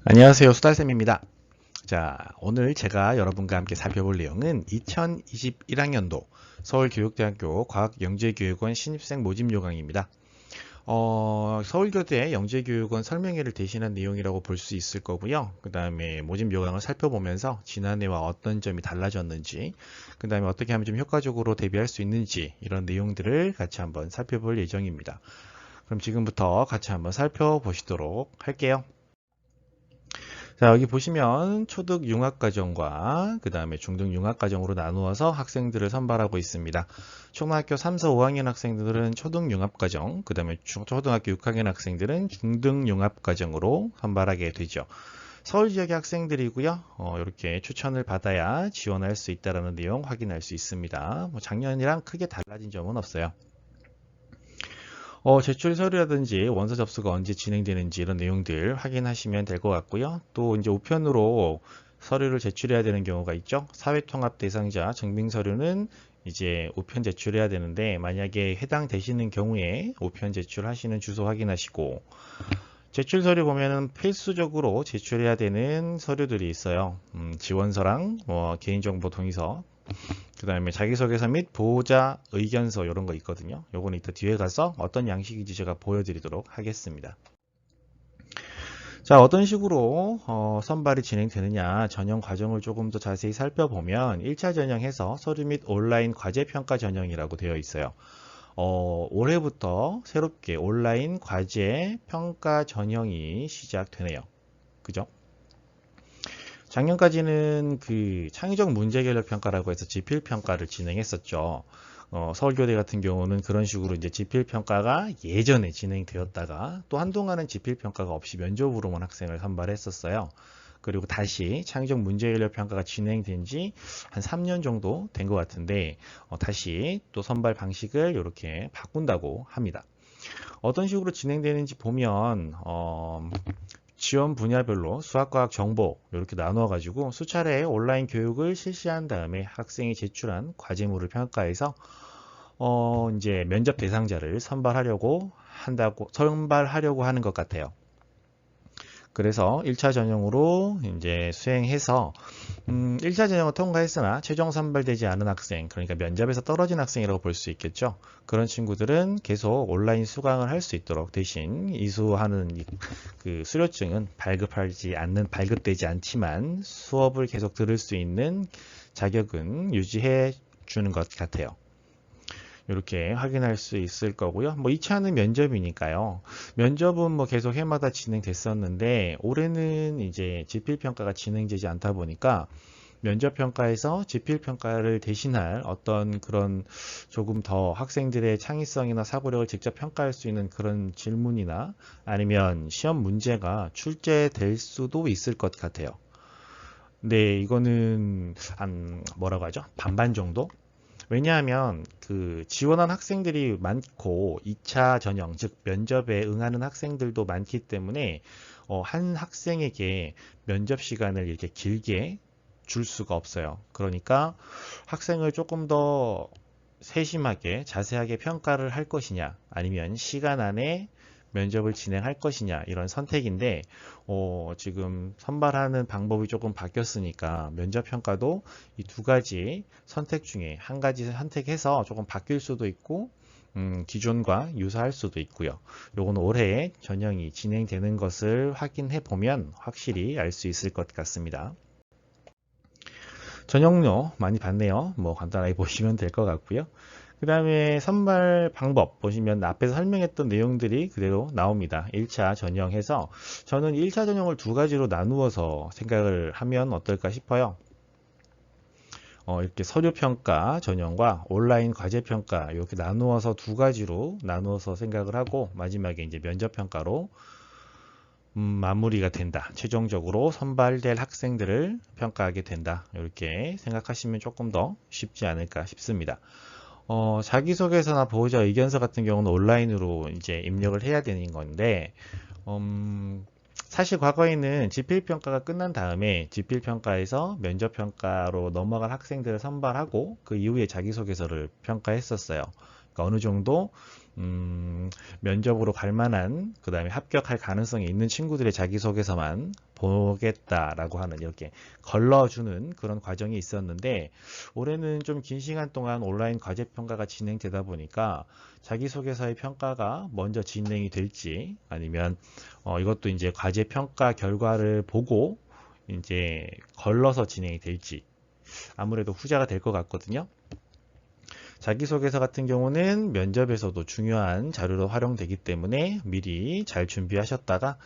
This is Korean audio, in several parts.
안녕하세요. 수달쌤입니다. 자, 오늘 제가 여러분과 함께 살펴볼 내용은 2021학년도 서울교육대학교 과학영재교육원 신입생 모집 요강입니다. 서울교대 영재교육원 설명회를 대신한 내용이라고 볼 수 있을 거고요. 그 다음에 모집 요강을 살펴보면서 지난해와 어떤 점이 달라졌는지, 그 다음에 어떻게 하면 좀 효과적으로 대비할 수 있는지 이런 내용들을 같이 한번 살펴볼 예정입니다. 그럼 지금부터 같이 한번 살펴보시도록 할게요. 자, 여기 보시면 초등 융합과정과 그 다음에 중등 융합과정으로 나누어서 학생들을 선발하고 있습니다. 초등학교 3, 4, 5학년 학생들은 초등 융합과정, 그 다음에 초등학교 6학년 학생들은 중등 융합과정으로 선발하게 되죠. 서울 지역의 학생들이고요. 이렇게 추천을 받아야 지원할 수 있다는 내용 확인할 수 있습니다. 작년이랑 크게 달라진 점은 없어요. 제출 서류라든지 원서 접수가 언제 진행되는지 이런 내용들 확인하시면 될 것 같고요. 또 이제 우편으로 서류를 제출해야 되는 경우가 있죠. 사회통합 대상자 증빙 서류는 이제 우편 제출해야 되는데 만약에 해당되시는 경우에 우편 제출하시는 주소 확인하시고 제출 서류 보면은 필수적으로 제출해야 되는 서류들이 있어요. 지원서랑 개인정보 동의서, 그 다음에 자기소개서 및 보호자 의견서 이런 거 있거든요. 요거는 이따 뒤에 가서 어떤 양식인지 제가 보여드리도록 하겠습니다. 자, 어떤 식으로 선발이 진행되느냐 전형 과정을 조금 더 자세히 살펴보면 1차 전형에서 서류 및 온라인 과제평가 전형이라고 되어 있어요. 올해부터 새롭게 온라인 과제 평가 전형이 시작되네요. 그죠? 작년까지는 그 창의적 문제결력 평가라고 해서 지필 평가를 진행했었죠. 서울교대 같은 경우는 그런 식으로 이제 지필 평가가 예전에 진행되었다가 또 한동안은 지필 평가가 없이 면접으로만 학생을 선발했었어요. 그리고 다시 창의적 문제결력 평가가 진행된 지 한 3년 정도 된 것 같은데 다시 또 선발 방식을 이렇게 바꾼다고 합니다. 어떤 식으로 진행되는지 보면 지원 분야별로 수학과학 정보 이렇게 나누어 가지고 수차례 온라인 교육을 실시한 다음에 학생이 제출한 과제물을 평가해서 이제 면접 대상자를 선발하려고 하는 것 같아요. 그래서 1차 전형으로 이제 수행해서 1차 전형을 통과했으나 최종 선발되지 않은 학생, 그러니까 면접에서 떨어진 학생이라고 볼 수 있겠죠. 그런 친구들은 계속 온라인 수강을 할 수 있도록 대신 이수하는 그 수료증은 발급되지 않지만 수업을 계속 들을 수 있는 자격은 유지해 주는 것 같아요. 이렇게 확인할 수 있을 거고요. 뭐 2차는 면접이니까요. 면접은 뭐 계속 해마다 진행됐었는데 올해는 이제 지필평가가 진행되지 않다 보니까 면접평가에서 지필평가를 대신할 어떤 그런 조금 더 학생들의 창의성이나 사고력을 직접 평가할 수 있는 그런 질문이나 아니면 시험 문제가 출제될 수도 있을 것 같아요. 근데 이거는 한 뭐라고 하죠? 반반 정도? 왜냐하면 그 지원한 학생들이 많고 2차 전형, 즉 면접에 응하는 학생들도 많기 때문에 한 학생에게 면접 시간을 이렇게 길게 줄 수가 없어요. 그러니까 학생을 조금 더 세심하게 자세하게 평가를 할 것이냐 아니면 시간 안에 면접을 진행할 것이냐 이런 선택인데 지금 선발하는 방법이 조금 바뀌었으니까 면접 평가도 이 두 가지 선택 중에 한 가지 선택해서 조금 바뀔 수도 있고 기존과 유사할 수도 있고요. 요거는 올해 전형이 진행되는 것을 확인해 보면 확실히 알 수 있을 것 같습니다. 전형료 많이 봤네요. 뭐 간단하게 보시면 될 것 같고요. 그 다음에 선발 방법 보시면 앞에서 설명했던 내용들이 그대로 나옵니다. 1차 전형해서 저는 1차 전형을 두 가지로 나누어서 생각을 하면 어떨까 싶어요. 이렇게 서류 평가 전형과 온라인 과제 평가 이렇게 나누어서 두 가지로 나누어서 생각을 하고 마지막에 이제 면접 평가로 마무리가 된다. 최종적으로 선발될 학생들을 평가하게 된다. 이렇게 생각하시면 조금 더 쉽지 않을까 싶습니다. 자기소개서나 보호자 의견서 같은 경우는 온라인으로 이제 입력을 해야 되는 건데, 사실 과거에는 지필평가가 끝난 다음에 지필평가에서 면접평가로 넘어간 학생들을 선발하고 그 이후에 자기소개서를 평가했었어요. 그러니까 어느 정도 면접으로 갈 만한, 그 다음에 합격할 가능성이 있는 친구들의 자기소개서만 보겠다라고 하는, 이렇게 걸러주는 그런 과정이 있었는데, 올해는 좀 긴 시간 동안 온라인 과제 평가가 진행되다 보니까 자기소개서의 평가가 먼저 진행이 될지, 아니면 이것도 이제 과제 평가 결과를 보고 이제 걸러서 진행이 될지, 아무래도 후자가 될 것 같거든요. 자기소개서 같은 경우는 면접에서도 중요한 자료로 활용되기 때문에 미리 잘 준비하셨다가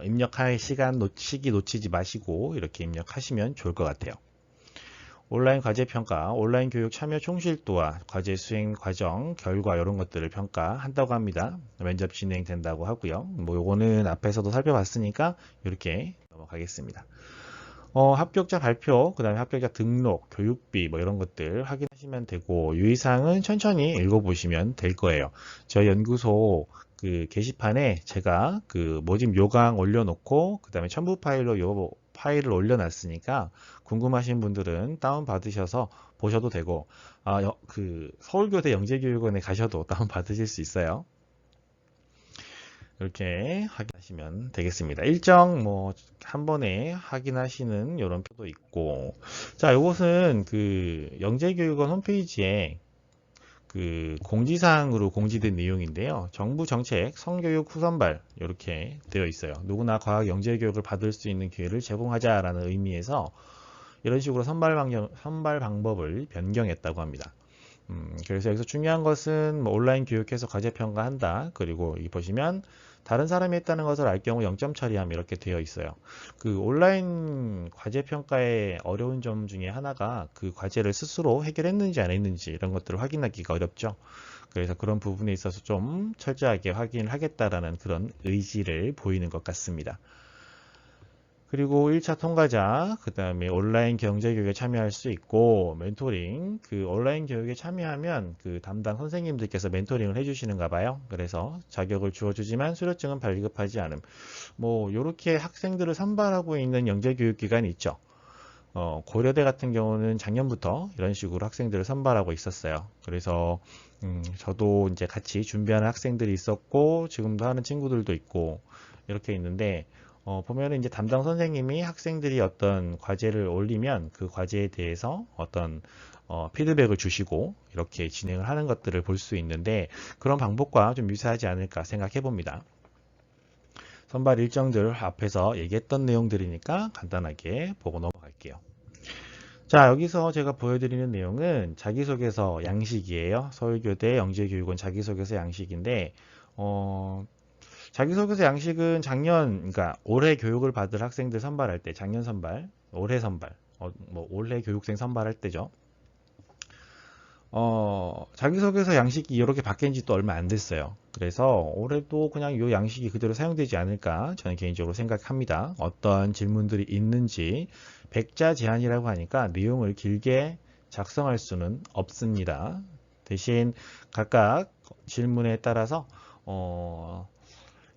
입력할 시기 놓치지 마시고 이렇게 입력하시면 좋을 것 같아요. 온라인 과제평가, 온라인 교육 참여 총실도와 과제 수행 과정, 결과 이런 것들을 평가한다고 합니다. 면접 진행된다고 하고요. 뭐 요거는 앞에서도 살펴봤으니까 이렇게 넘어가겠습니다. 합격자 발표, 그 다음에 합격자 등록, 교육비 뭐 이런 것들 확인하시면 되고, 유의사항은 천천히 읽어보시면 될 거예요. 저희 연구소 그 게시판에 제가 그 모집 요강 올려놓고, 그 다음에 첨부 파일로 요 파일을 올려놨으니까 궁금하신 분들은 다운 받으셔서 보셔도 되고, 그 서울교대 영재교육원에 가셔도 다운 받으실 수 있어요. 이렇게 확인하시면 되겠습니다. 일정 뭐 한 번에 확인하시는 이런 표도 있고, 자, 이것은 그 영재교육원 홈페이지에 그 공지사항으로 공지된 내용인데요. 정부 정책, 성교육 후선발 이렇게 되어 있어요. 누구나 과학 영재교육을 받을 수 있는 기회를 제공하자라는 의미에서 이런 식으로 선발 방법을 변경했다고 합니다. 그래서 여기서 중요한 것은 뭐 온라인 교육해서 과제 평가한다. 그리고 이 보시면 다른 사람이 했다는 것을 알 경우 0점 처리함 이렇게 되어 있어요. 그 온라인 과제 평가의 어려운 점 중에 하나가 그 과제를 스스로 해결했는지 안 했는지 이런 것들을 확인하기가 어렵죠. 그래서 그런 부분에 있어서 좀 철저하게 확인을 하겠다라는 그런 의지를 보이는 것 같습니다. 그리고 1차 통과자, 그 다음에 온라인 경제교육에 참여할 수 있고, 멘토링, 그 온라인 교육에 참여하면 그 담당 선생님들께서 멘토링을 해주시는가 봐요. 그래서 자격을 주어주지만 수료증은 발급하지 않음. 뭐, 요렇게 학생들을 선발하고 있는 영재교육기관이 있죠. 고려대 같은 경우는 작년부터 이런 식으로 학생들을 선발하고 있었어요. 그래서, 저도 이제 같이 준비하는 학생들이 있었고, 지금도 하는 친구들도 있고, 이렇게 있는데, 보면은 이제 담당 선생님이 학생들이 어떤 과제를 올리면 그 과제에 대해서 어떤 피드백을 주시고 이렇게 진행을 하는 것들을 볼 수 있는데 그런 방법과 좀 유사하지 않을까 생각해 봅니다. 선발 일정들 앞에서 얘기했던 내용들이니까 간단하게 보고 넘어갈게요. 자, 여기서 제가 보여드리는 내용은 자기소개서 양식이에요. 서울교대 영재교육원 자기소개서 양식인데 자기소개서 양식은 그러니까 올해 교육을 받을 학생들 선발할 때, 작년 선발, 올해 선발, 뭐 올해 교육생 선발할 때죠. 자기소개서 양식이 이렇게 바뀐 지 또 얼마 안 됐어요. 그래서 올해도 그냥 이 양식이 그대로 사용되지 않을까 저는 개인적으로 생각합니다. 어떤 질문들이 있는지 100자 제한이라고 하니까 내용을 길게 작성할 수는 없습니다. 대신 각각 질문에 따라서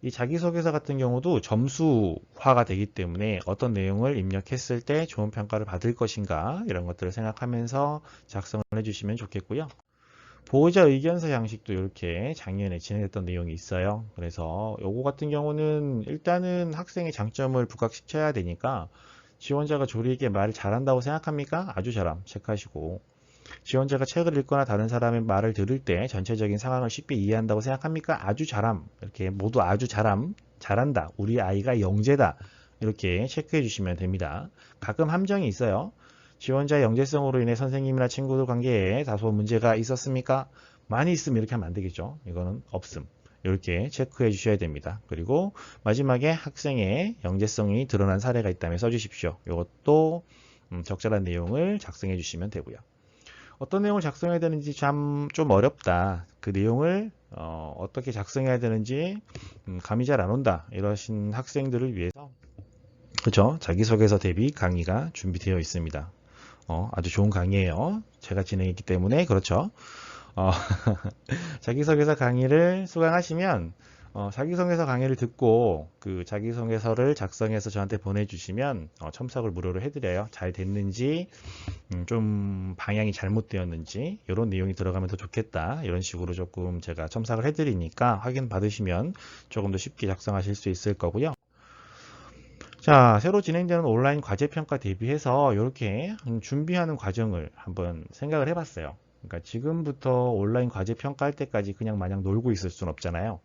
이 자기소개서 같은 경우도 점수화가 되기 때문에 어떤 내용을 입력했을 때 좋은 평가를 받을 것인가 이런 것들을 생각하면서 작성을 해주시면 좋겠고요. 보호자 의견서 양식도 이렇게 작년에 진행했던 내용이 있어요. 그래서 요거 같은 경우는 일단은 학생의 장점을 부각시켜야 되니까 지원자가 조리에게 말을 잘한다고 생각합니까? 아주 잘함 체크하시고, 지원자가 책을 읽거나 다른 사람의 말을 들을 때 전체적인 상황을 쉽게 이해한다고 생각합니까? 아주 잘함. 이렇게 모두 아주 잘함, 잘한다. 우리 아이가 영재다. 이렇게 체크해 주시면 됩니다. 가끔 함정이 있어요. 지원자의 영재성으로 인해 선생님이나 친구들 관계에 다소 문제가 있었습니까? 많이 있으면 이렇게 하면 안 되겠죠. 이거는 없음. 이렇게 체크해 주셔야 됩니다. 그리고 마지막에 학생의 영재성이 드러난 사례가 있다면 써주십시오. 이것도 적절한 내용을 작성해 주시면 되고요. 어떤 내용을 작성해야 되는지 참 좀 어렵다. 그 내용을 어떻게 작성해야 되는지 감이 잘 안 온다. 이러신 학생들을 위해서 그렇죠? 자기소개서 대비 강의가 준비되어 있습니다. 아주 좋은 강의예요. 제가 진행했기 때문에 그렇죠. 자기소개서 강의를 수강하시면 자기소개서 강의를 듣고 그 자기소개서를 작성해서 저한테 보내주시면 첨삭을 무료로 해드려요. 잘 됐는지, 좀 방향이 잘못되었는지 이런 내용이 들어가면 더 좋겠다. 이런 식으로 조금 제가 첨삭을 해드리니까 확인 받으시면 조금 더 쉽게 작성하실 수 있을 거고요. 자, 새로 진행되는 온라인 과제평가 대비해서 이렇게 준비하는 과정을 한번 생각을 해봤어요. 그러니까 지금부터 온라인 과제평가 할 때까지 그냥 마냥 놀고 있을 순 없잖아요.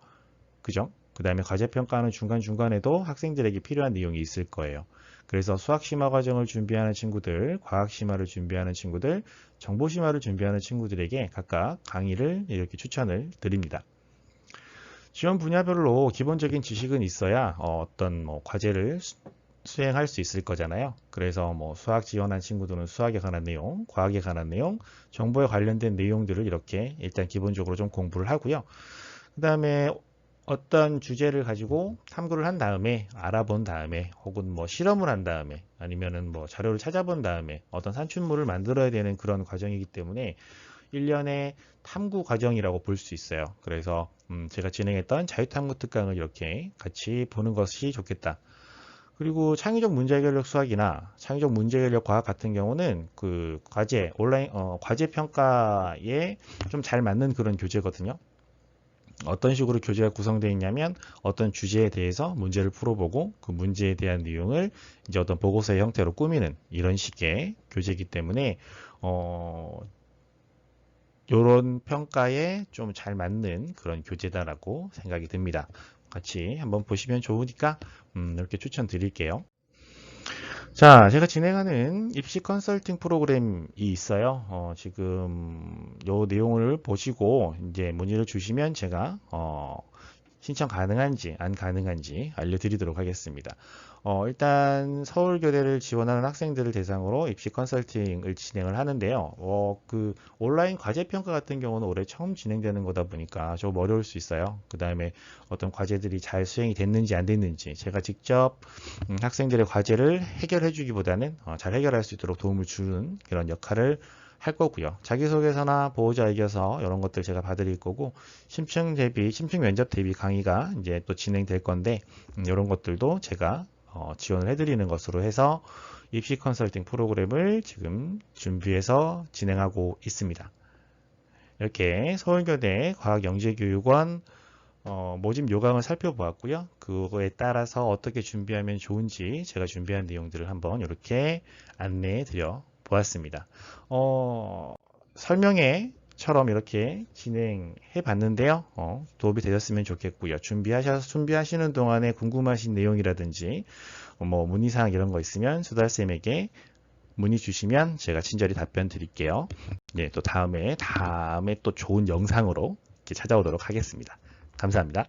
그죠? 그 다음에 과제평가하는 중간중간에도 학생들에게 필요한 내용이 있을 거예요. 그래서 수학심화 과정을 준비하는 친구들, 과학심화를 준비하는 친구들, 정보심화를 준비하는 친구들에게 각각 강의를 이렇게 추천을 드립니다. 지원 분야별로 기본적인 지식은 있어야 어떤 과제를 수행할 수 있을 거잖아요. 그래서 수학 지원한 친구들은 수학에 관한 내용, 과학에 관한 내용, 정보에 관련된 내용들을 이렇게 일단 기본적으로 좀 공부를 하고요. 그 다음에 어떤 주제를 가지고 탐구를 한 다음에 알아본 다음에 혹은 실험을 한 다음에 아니면은 자료를 찾아본 다음에 어떤 산출물을 만들어야 되는 그런 과정이기 때문에 1년의 탐구 과정이라고 볼 수 있어요. 그래서 제가 진행했던 자유탐구 특강을 이렇게 같이 보는 것이 좋겠다. 그리고 창의적 문제해결력 수학이나 창의적 문제해결력 과학 같은 경우는 그 과제 온라인 과제 평가에 좀 잘 맞는 그런 교재거든요. 어떤 식으로 교재가 구성되어 있냐면 어떤 주제에 대해서 문제를 풀어보고 그 문제에 대한 내용을 이제 어떤 보고서의 형태로 꾸미는 이런 식의 교재이기 때문에 이런 평가에 좀 잘 맞는 그런 교재다라고 생각이 듭니다. 같이 한번 보시면 좋으니까 이렇게 추천드릴게요. 자, 제가 진행하는 입시 컨설팅 프로그램이 있어요. 지금 요 내용을 보시고 이제 문의를 주시면 제가 신청 가능한지 안 가능한지 알려드리도록 하겠습니다. 일단 서울교대를 지원하는 학생들을 대상으로 입시 컨설팅을 진행을 하는데요. 그 온라인 과제평가 같은 경우는 올해 처음 진행되는 거다 보니까 좀 어려울 수 있어요. 그 다음에 어떤 과제들이 잘 수행이 됐는지 안 됐는지 제가 직접 학생들의 과제를 해결해 주기보다는 잘 해결할 수 있도록 도움을 주는 그런 역할을 할 거고요. 자기소개서나 보호자 이겨서 이런 것들 제가 봐드릴 거고 심층 면접 대비 강의가 이제 또 진행될 건데 이런 것들도 제가 지원을 해드리는 것으로 해서 입시 컨설팅 프로그램을 지금 준비해서 진행하고 있습니다. 이렇게 서울교대 과학영재교육원 모집 요강을 살펴보았고요. 그거에 따라서 어떻게 준비하면 좋은지 제가 준비한 내용들을 한번 이렇게 안내해 드려 보았습니다. 설명회처럼 이렇게 진행해 봤는데요. 도움이 되셨으면 좋겠고요. 준비하시는 동안에 궁금하신 내용이라든지 문의사항 이런 거 있으면 수달쌤에게 문의 주시면 제가 친절히 답변 드릴게요. 네, 또 다음에 또 좋은 영상으로 이렇게 찾아오도록 하겠습니다. 감사합니다.